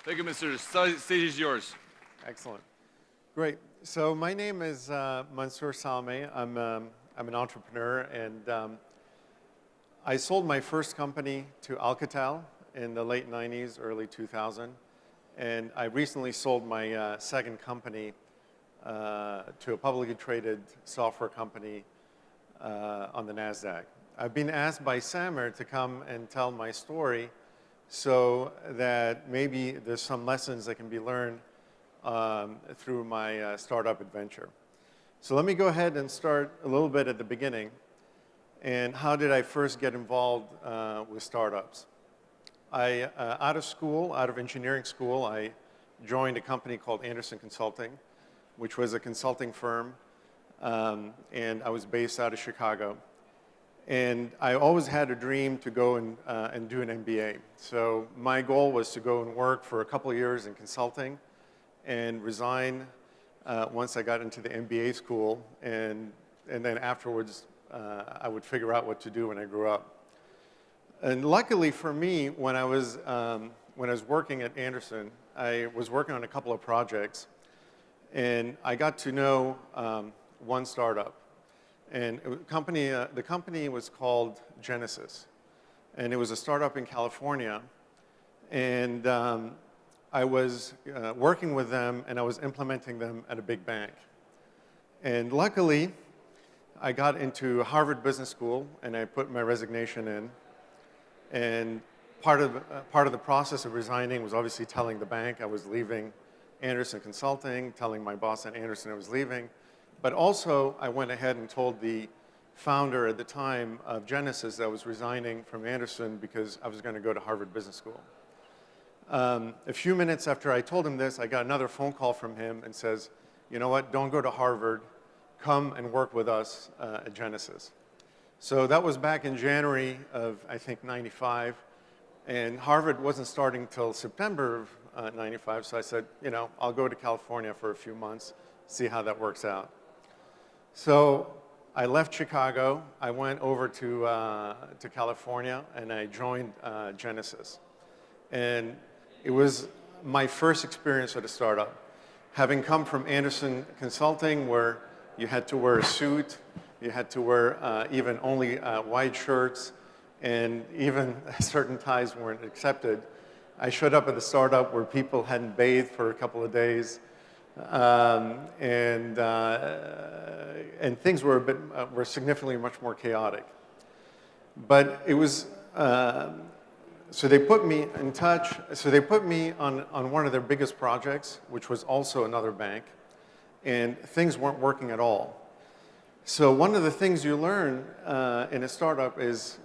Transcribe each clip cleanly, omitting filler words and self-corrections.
Thank you, Mr. Stage is yours. Excellent. Great. So my name is Mansour Salame. I'm an entrepreneur, and I sold my first company to Alcatel in the late 90s, early 2000. And I recently sold my second company to a publicly traded software company on the NASDAQ. I've been asked by Samer to come and tell my story so that maybe there's some lessons that can be learned through my startup adventure. So let me go ahead and start a little bit at the beginning. And how did I first get involved with startups? Out of engineering school, I joined a company called Andersen Consulting, which was a consulting firm, and I was based out of Chicago. And I always had a dream to go and do an MBA. So my goal was to go and work for a couple of years in consulting and resign once I got into the MBA school. And then afterwards, I would figure out what to do when I grew up. And luckily for me, when I was working at Andersen, I was working on a couple of projects. And I got to know one startup. And the company was called Genesis. And it was a startup in California. And I was working with them, and I was implementing them at a big bank. And luckily, I got into Harvard Business School, and I put my resignation in. And part of the process of resigning was obviously telling the bank I was leaving Andersen Consulting, telling my boss at Andersen I was leaving. But also, I went ahead and told the founder at the time of Genesis that I was resigning from Andersen because I was going to go to Harvard Business School. A few minutes after I told him this, I got another phone call from him and says, you know what, don't go to Harvard. Come and work with us at Genesis. So that was back in January of, I think, 95. And Harvard wasn't starting till September of 95. So I said, you know, I'll go to California for a few months, see how that works out. So I left Chicago. I went over to California, and I joined Genesis. And it was my first experience at a startup. Having come from Andersen Consulting, where you had to wear a suit, you had to wear even only white shirts, and even certain ties weren't accepted. I showed up at the startup where people hadn't bathed for a couple of days, and things were significantly much more chaotic. But it was so they put me in touch. So they put me on one of their biggest projects, which was also another bank, and things weren't working at all. So one of the things you learn in a startup is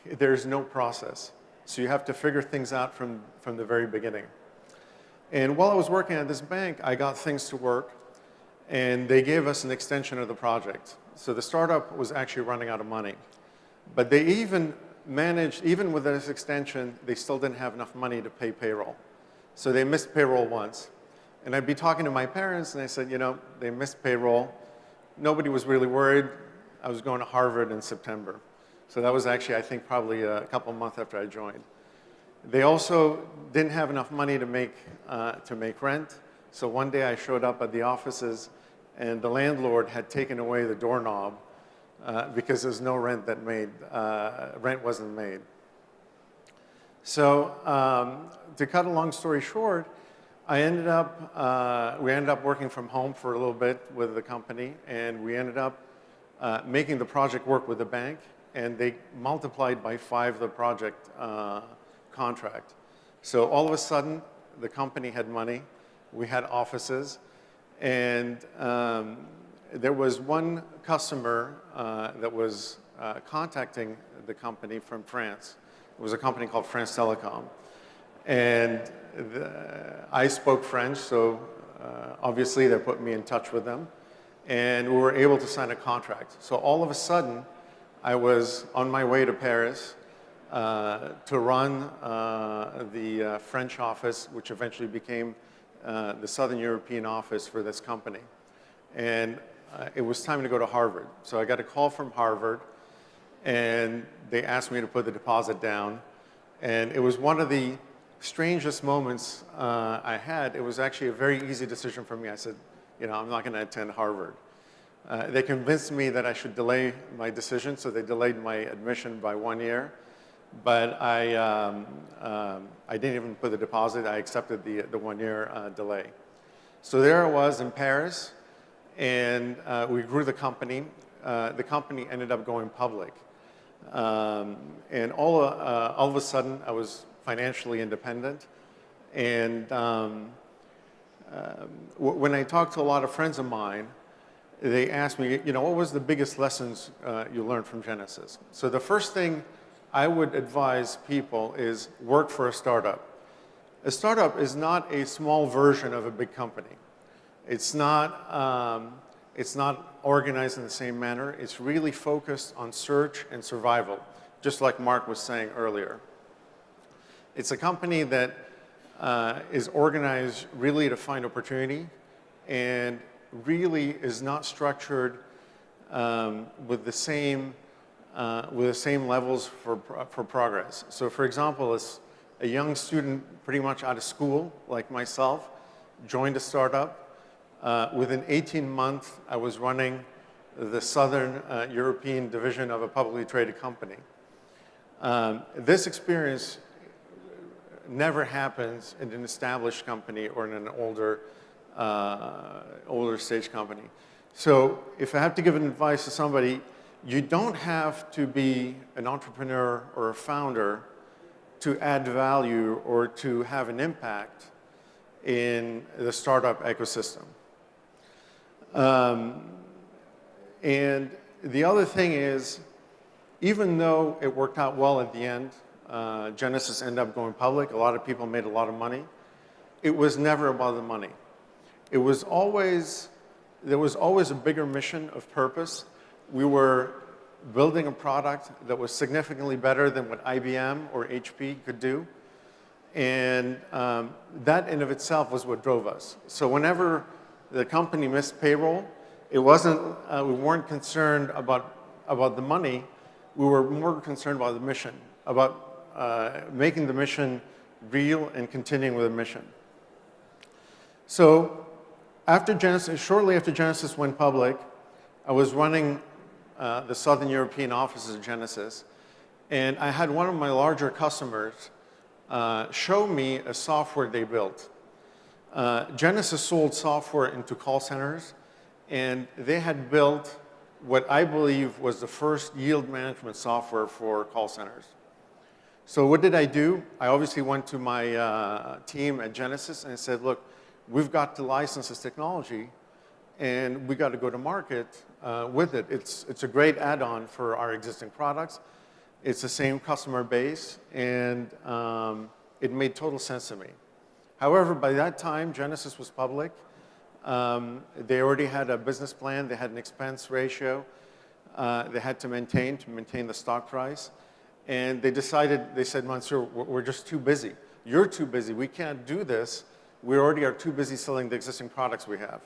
there's no process. So you have to figure things out from the very beginning. And while I was working at this bank, I got things to work, and they gave us an extension of the project. So the startup was actually running out of money. But they even managed, even with this extension, they still didn't have enough money to pay payroll. So they missed payroll once. And I'd be talking to my parents, and they said, you know, they missed payroll. Nobody was really worried. I was going to Harvard in September. So that was actually, I think, probably a couple of months after I joined. They also didn't have enough money to make rent. So one day I showed up at the offices, and the landlord had taken away the doorknob because there's no rent rent wasn't made. So to cut a long story short, we ended up working from home for a little bit with the company, and we ended up making the project work with the bank, and they multiplied by 5 the project contract. So all of a sudden, the company had money, we had offices, and there was one customer that was contacting the company from France. It was a company called France Telecom. And I spoke French, so obviously they put me in touch with them. And we were able to sign a contract. So all of a sudden, I was on my way to Paris to run the French office, which eventually became the Southern European office for this company. And it was time to go to Harvard. So I got a call from Harvard, and they asked me to put the deposit down. And it was one of the strangest moments I had, it was actually a very easy decision for me. I said, I'm not going to attend Harvard. They convinced me that I should delay my decision, so they delayed my admission by 1 year. But I didn't even put the deposit. I accepted the 1 year delay. So there I was in Paris, and we grew the company. The company ended up going public. And all of a sudden, I was financially independent. And when I talked to a lot of friends of mine, they asked me, what was the biggest lessons you learned from Genesis? So the first thing I would advise people is work for a startup. A startup is not a small version of a big company. It's not organized in the same manner. It's really focused on search and survival, just like Mark was saying earlier. It's a company that is organized really to find opportunity and really is not structured with the same levels for progress. So for example, as a young student pretty much out of school, like myself, joined a startup. Within 18 months, I was running the Southern European division of a publicly traded company. This experience never happens in an established company or in an older stage company. So if I have to give an advice to somebody, you don't have to be an entrepreneur or a founder to add value or to have an impact in the startup ecosystem. And the other thing is, even though it worked out well at the end, Genesis ended up going public, a lot of people made a lot of money, it was never about the money. There was always a bigger mission of purpose. We were building a product that was significantly better than what IBM or HP could do. And that in of itself was what drove us. So whenever the company missed payroll, it wasn't, we weren't concerned about the money. We were more concerned about the mission, about making the mission real and continuing with the mission. So shortly after Genesis went public, I was running the Southern European offices of Genesis, and I had one of my larger customers show me a software they built. Genesis sold software into call centers, and they had built what I believe was the first yield management software for call centers. So what did I do? I obviously went to my team at Genesis and said, look, we've got to license this technology, and we got to go to market with it. It's a great add-on for our existing products. It's the same customer base, and it made total sense to me. However, by that time, Genesis was public. They already had a business plan. They had an expense ratio they had to maintain the stock price. And they said, Mansour, we're just too busy. You're too busy. We can't do this. We already are too busy selling the existing products we have.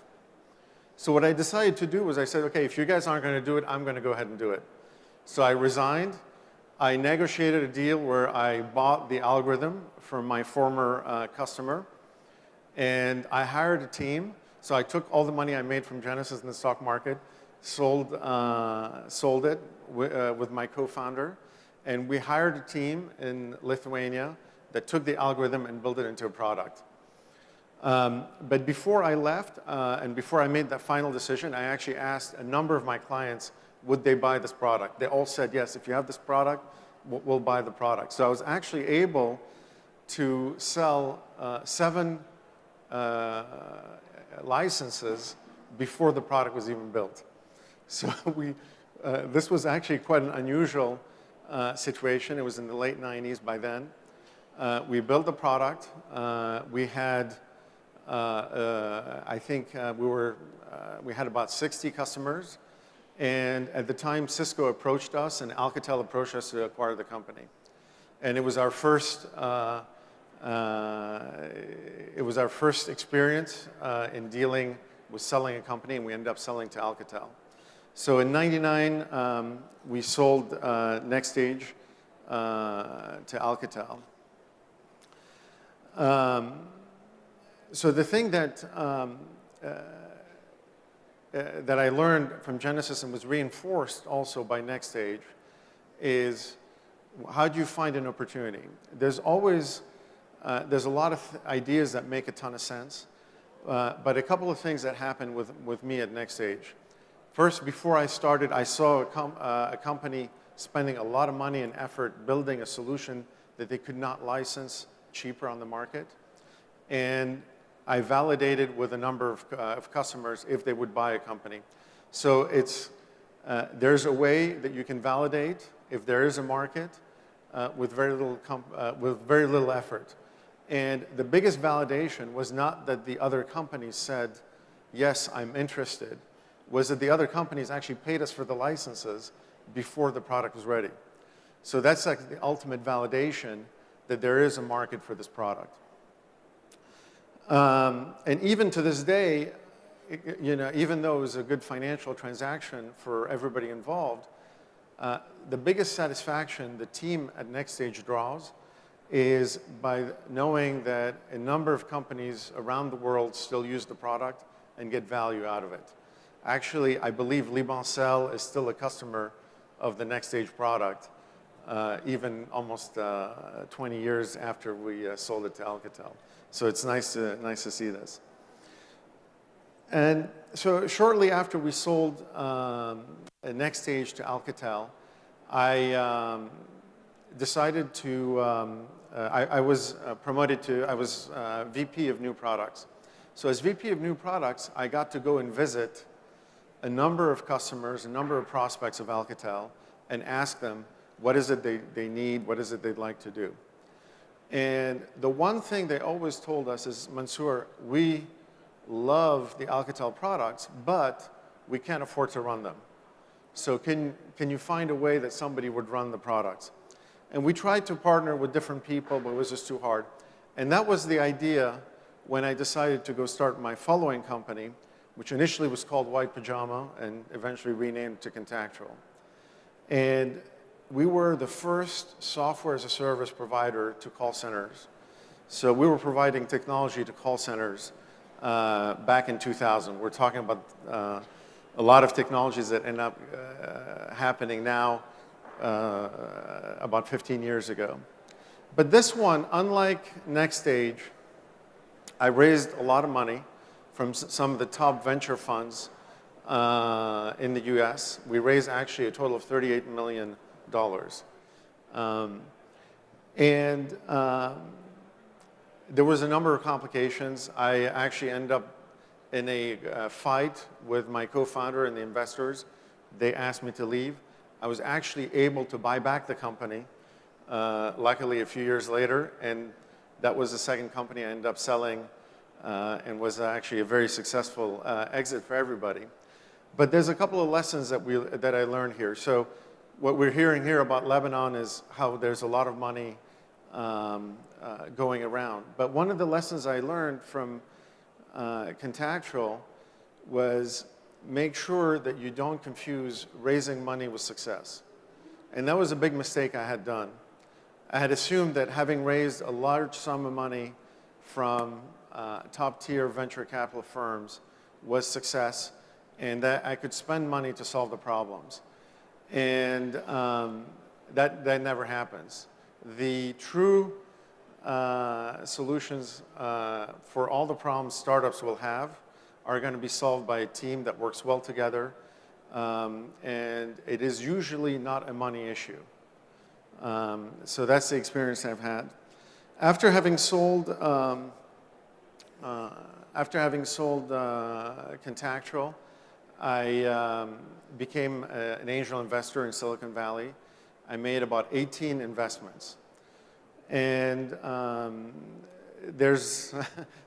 So what I decided to do was I said, okay, if you guys aren't going to do it, I'm going to go ahead and do it. So I resigned. I negotiated a deal where I bought the algorithm from my former customer, and I hired a team. So I took all the money I made from Genesis in the stock market, sold it with my co-founder, and we hired a team in Lithuania that took the algorithm and built it into a product. But before I left, and before I made that final decision, I actually asked a number of my clients, would they buy this product? They all said, yes, if you have this product, we'll buy the product. So I was actually able to sell 7 licenses before the product was even built. So this was actually quite an unusual situation. It was in the late 90s by then. We built the product. We had, I think we had about 60 customers. And at the time, Cisco approached us and Alcatel approached us to acquire the company. And it was our first experience in dealing with selling a company, and we ended up selling to Alcatel. So in '99, we sold Next Stage to Alcatel. So the thing that that I learned from Genesis and was reinforced also by Next Stage is how do you find an opportunity? There's always, there's a lot of ideas that make a ton of sense, but a couple of things that happened with me at Next Stage. First, before I started, I saw a company spending a lot of money and effort building a solution that they could not license cheaper on the market. And I validated with a number of customers if they would buy a company. So it's, there's a way that you can validate if there is a market with very little effort. And the biggest validation was not that the other companies said, yes, I'm interested, was that the other companies actually paid us for the licenses before the product was ready. So that's like the ultimate validation that there is a market for this product. And even to this day, you know, even though it was a good financial transaction for everybody involved, the biggest satisfaction the team at Next Stage draws is by knowing that a number of companies around the world still use the product and get value out of it. Actually, I believe Libancel is still a customer of the Next Stage product, even almost 20 years after we sold it to Alcatel. So it's nice to see this. And so shortly after we sold Next Stage to Alcatel, I decided to, I was promoted to, I was VP of New Products. So as VP of New Products, I got to go and visit a number of customers, a number of prospects of Alcatel, and ask them, what is it they need, what is it they'd like to do? And the one thing they always told us is, Mansour, we love the Alcatel products, but we can't afford to run them. So can you find a way that somebody would run the products? And we tried to partner with different people, but it was just too hard. And that was the idea when I decided to go start my following company, which initially was called White Pajama and eventually renamed to Contactual. And we were the first software as a service provider to call centers. So we were providing technology to call centers back in 2000. We're talking about a lot of technologies that end up happening now about 15 years ago. But this one, unlike Next Stage, I raised a lot of money from some of the top venture funds in the US. We raised actually a total of $38 million. There was a number of complications. I actually ended up in a fight with my co-founder and the investors. They asked me to leave. I was actually able to buy back the company, luckily a few years later, and that was the second company I ended up selling and was actually a very successful exit for everybody. But there's a couple of lessons that I learned here. So what we're hearing here about Lebanon is how there's a lot of money going around. But one of the lessons I learned from Contactual was make sure that you don't confuse raising money with success. And that was a big mistake I had done. I had assumed that having raised a large sum of money from top-tier venture capital firms was success, and that I could spend money to solve the problems. And that never happens. The true solutions for all the problems startups will have are going to be solved by a team that works well together, and it is usually not a money issue. So that's the experience I've had. After having sold Contactual, I became an angel investor in Silicon Valley. I made about 18 investments. And there's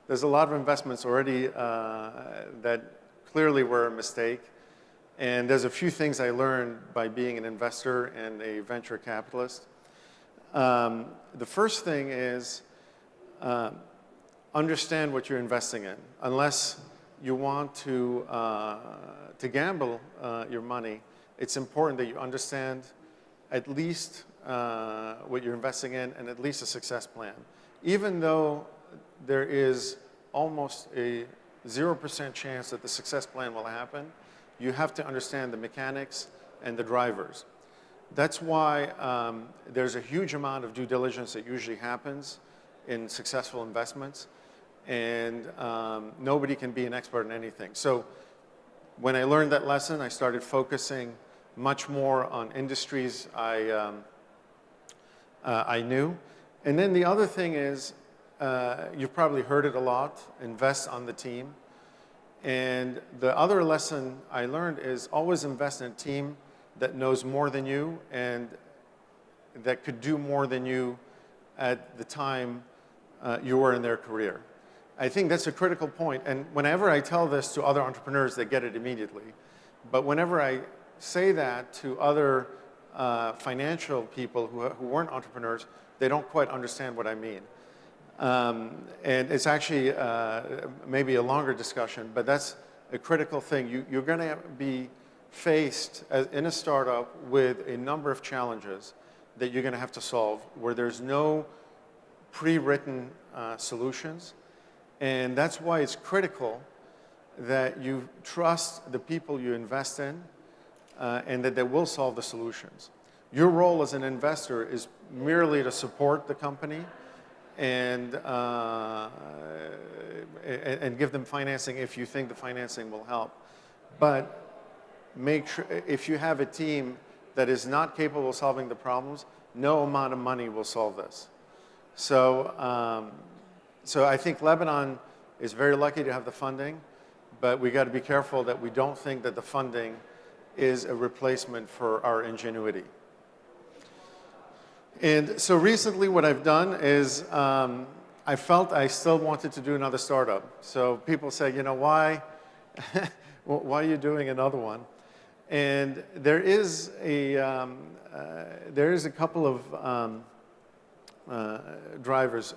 a lot of investments already that clearly were a mistake. And there's a few things I learned by being an investor and a venture capitalist. The first thing is understand what you're investing in. Unless you want to gamble your money, it's important that you understand at least what you're investing in and at least a success plan. even though there is almost a 0% chance that the success plan will happen, you have to understand the mechanics and the drivers. That's why there's a huge amount of due diligence that usually happens in successful investments, and nobody can be an expert in anything. So when I learned that lesson, I started focusing much more on industries I knew. And then the other thing is, you've probably heard it a lot, invest on the team. And the other lesson I learned is always invest in a team that knows more than you and that could do more than you at the time you were in their career. I think that's a critical point. And whenever I tell this to other entrepreneurs, they get it immediately. But whenever I say that to other financial people who weren't entrepreneurs, they don't quite understand what I mean. And it's actually maybe a longer discussion, but that's a critical thing. You're going to be faced in a startup with a number of challenges that you're going to have to solve where there's no pre-written solutions. And that's why it's critical that you trust the people you invest in and that they will solve the solutions. Your role as an investor is merely to support the company and give them financing if you think the financing will help. But make sure, if you have a team that is not capable of solving the problems, no amount of money will solve this. So, so I think Lebanon is very lucky to have the funding, but we got to be careful that we don't think that the funding is a replacement for our ingenuity. And so recently what I've done is I felt I still wanted to do another startup. So people say, you know, why are you doing another one? And there is a couple of drivers.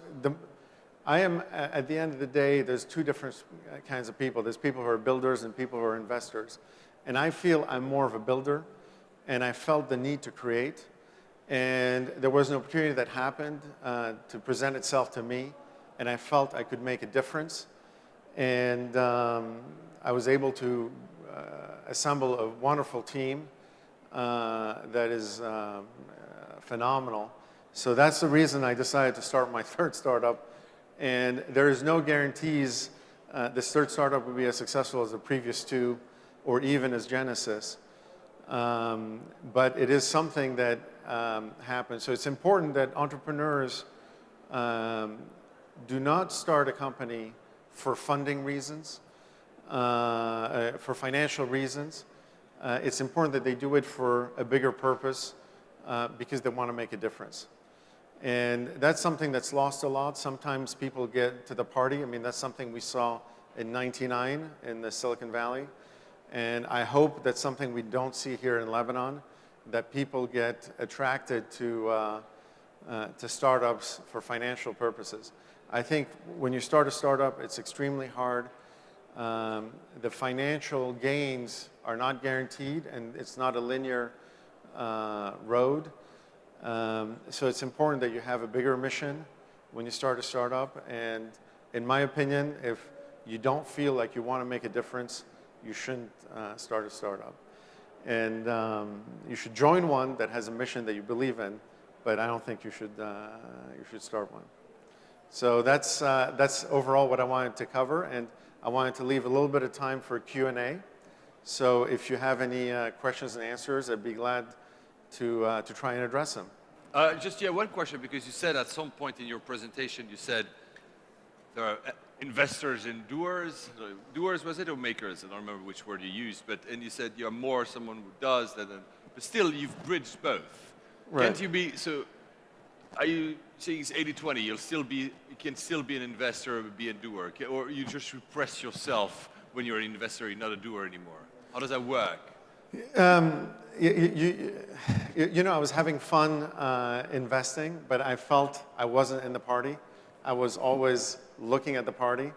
I am, at the end of the day, there's two different kinds of people. There's people who are builders and people who are investors. And I feel I'm more of a builder, and I felt the need to create. And there was an opportunity that happened to present itself to me, and I felt I could make a difference. And I was able to assemble a wonderful team that is phenomenal. So that's the reason I decided to start my third startup. And there is no guarantees this third startup will be as successful as the previous two or even as Genesis. But it is something that happens. So it's important that entrepreneurs do not start a company for funding reasons, for financial reasons. It's important that they do it for a bigger purpose because they want to make a difference. And that's something that's lost a lot. Sometimes people get to the party. I mean, that's something we saw in '99 in the Silicon Valley. And I hope that's something we don't see here in Lebanon, that people get attracted to startups for financial purposes. I think when you start a startup, it's extremely hard. The financial gains are not guaranteed, and it's not a linear road. So it's important that you have a bigger mission when you start a startup. And in my opinion, if you don't feel like you want to make a difference, you shouldn't start a startup. And you should join one that has a mission that you believe in, but I don't think you should start one. So that's overall what I wanted to cover, and I wanted to leave a little bit of time for Q&A. So if you have any questions and answers, I'd be glad to try and address them. Just one question, because you said at some point in your presentation, you said there are investors and doers. Doers, was it, or makers? I don't remember which word you used, and you said you're more someone who does than, but still you've bridged both. Right. Can't you be, so are you saying it's 80-20, you can still be an investor and be a doer, or you just repress yourself when you're an investor, you're not a doer anymore? How does that work? You know, I was having fun investing, but I felt I wasn't in the party. I was always looking at the party.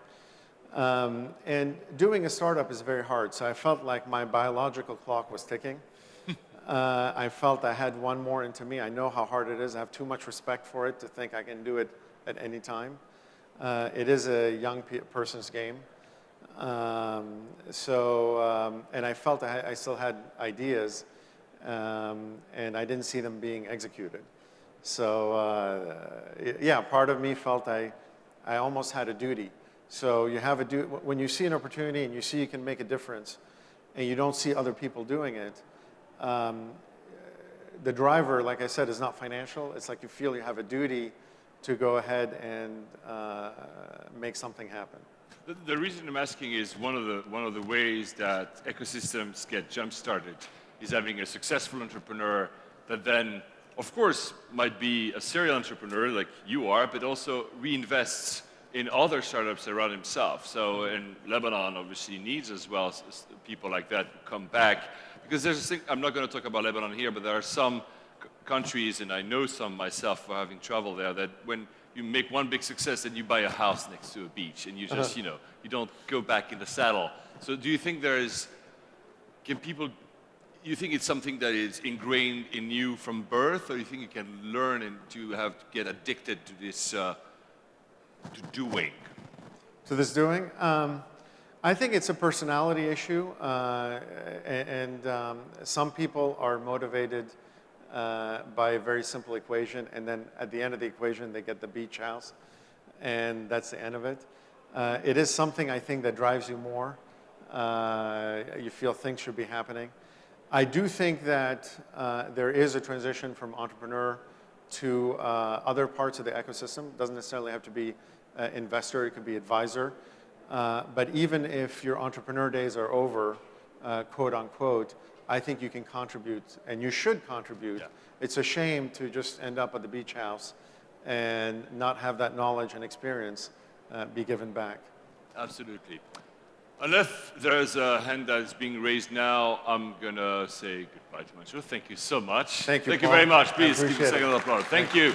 And doing a startup is very hard, so I felt like my biological clock was ticking. I felt I had one more into me. I know how hard it is. I have too much respect for it to think I can do it at any time. It is a young person's game. And I felt I still had ideas, and I didn't see them being executed. So yeah, part of me felt I almost had a duty. So you have when you see an opportunity and you see you can make a difference, and you don't see other people doing it, the driver, like I said, is not financial. It's like you feel you have a duty to go ahead and make something happen. The reason I'm asking is one of the ways that ecosystems get jump-started is having a successful entrepreneur that then, of course, might be a serial entrepreneur like you are, but also reinvests in other startups around himself. So in Lebanon, obviously, needs as well people like that who come back. Because there's a thing, I'm not going to talk about Lebanon here, but there are some countries, and I know some myself for having traveled there, that when you make one big success, then you buy a house next to a beach, and you just, you don't go back in the saddle. So do you think you think it's something that is ingrained in you from birth, or you think you can learn and to get addicted to this, to doing? To this doing? I think it's a personality issue, and some people are motivated by a very simple equation, and then at the end of the equation, they get the beach house, and that's the end of it. It is something I think that drives you more. You feel things should be happening. I do think that there is a transition from entrepreneur to other parts of the ecosystem. It doesn't necessarily have to be investor, it could be advisor. But even if your entrepreneur days are over, quote unquote, I think you can contribute, and you should contribute. Yeah. It's a shame to just end up at the beach house and not have that knowledge and experience be given back. Absolutely. Unless there's a hand that is being raised now, I'm going to say goodbye to Mansour. Thank you so much. Thank you, Thank Paul. you very much. Please give a second of applause. Thank you.